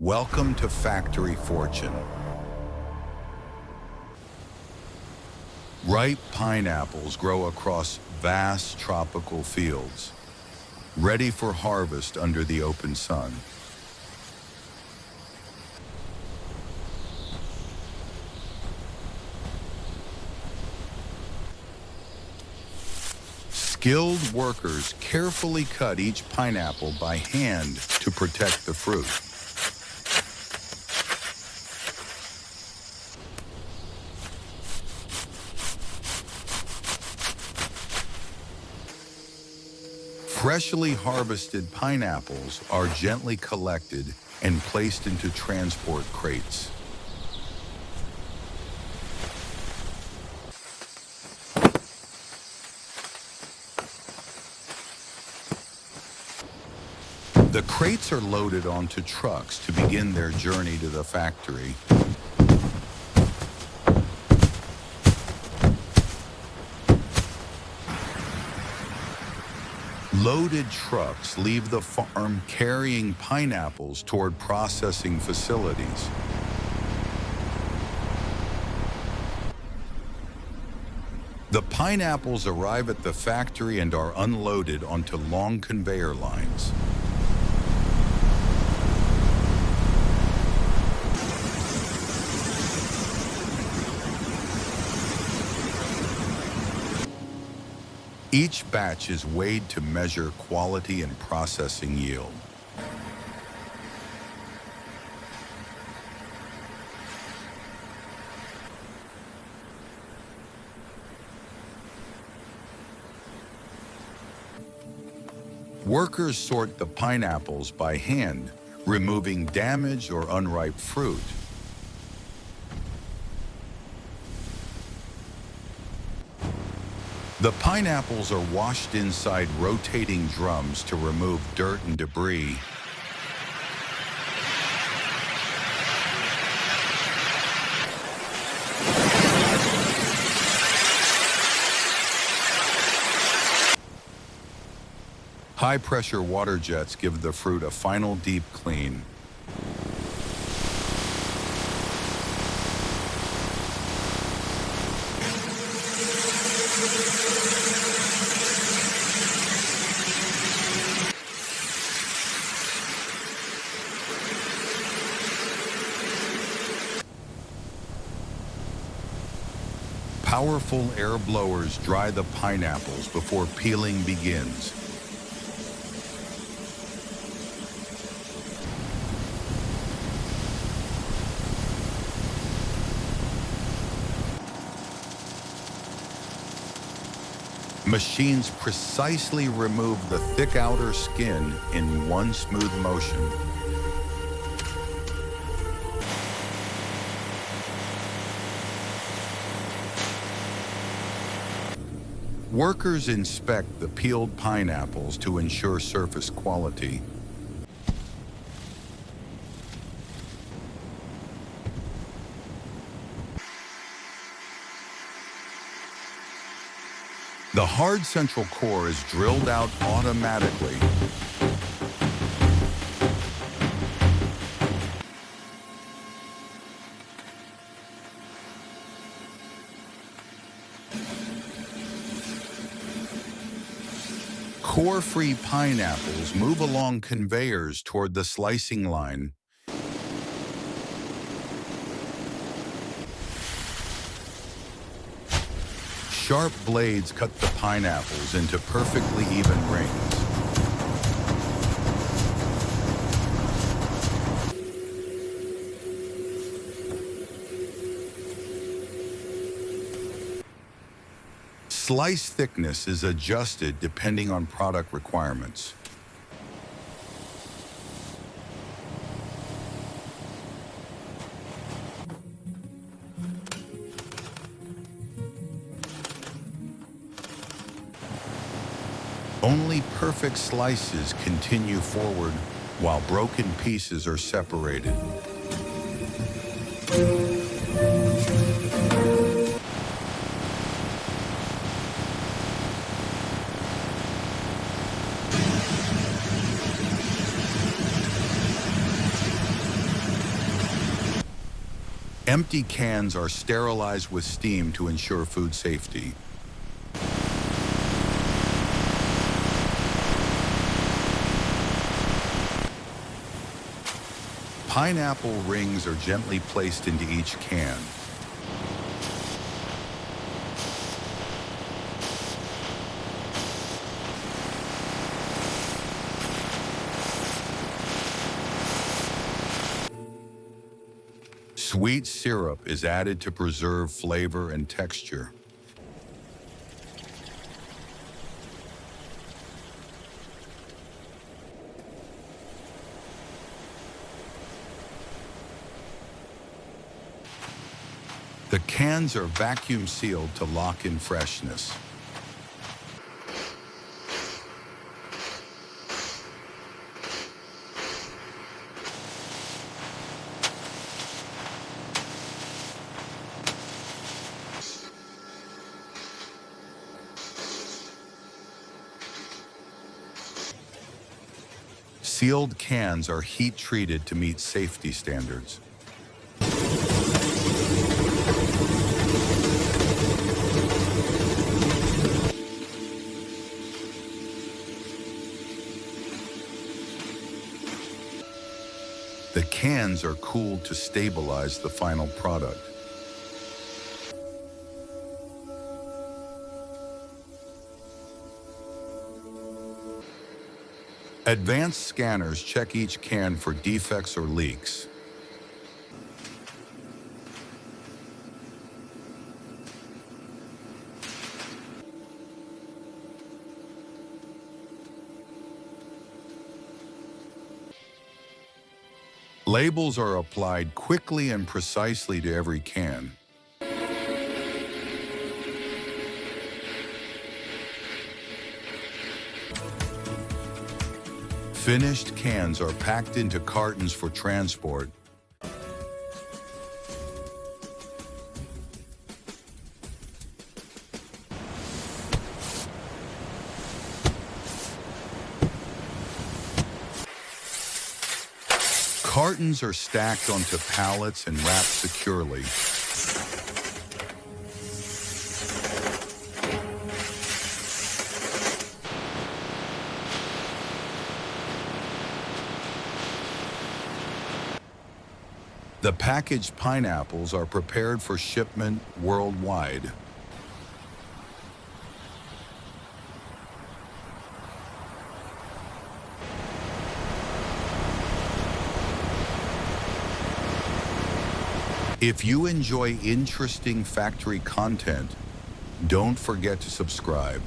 Welcome to Factory Fortune. Ripe pineapples grow across vast tropical fields, ready for harvest under the open sun. Skilled workers carefully cut each pineapple by hand to protect the fruit. Freshly harvested pineapples are gently collected and placed into transport crates. The crates are loaded onto trucks to begin their journey to the factory. Loaded trucks leave the farm carrying pineapples toward processing facilities. The pineapples arrive at the factory and are unloaded onto long conveyor lines. Each batch is weighed to measure quality and processing yield. Workers sort the pineapples by hand, removing damaged or unripe fruit. The pineapples are washed inside rotating drums to remove dirt and debris. High-pressure water jets give the fruit a final deep clean. Powerful air blowers dry the pineapples before peeling begins. Machines precisely remove the thick outer skin in one smooth motion. Workers inspect the peeled pineapples to ensure surface quality. The hard central core is drilled out automatically. Core-free pineapples move along conveyors toward the slicing line. Sharp blades cut the pineapples into perfectly even rings. Slice thickness is adjusted depending on product requirements. Only perfect slices continue forward while broken pieces are separated. Empty cans are sterilized with steam to ensure food safety. Pineapple rings are gently placed into each can. Sweet syrup is added to preserve flavor and texture. The cans are vacuum sealed to lock in freshness. Sealed cans are heat treated to meet safety standards. The cans are cooled to stabilize the final product. Advanced scanners check each can for defects or leaks. Labels are applied quickly and precisely to every can. Finished cans are packed into cartons for transport. Cartons are stacked onto pallets and wrapped securely. The packaged pineapples are prepared for shipment worldwide. If you enjoy interesting factory content, don't forget to subscribe.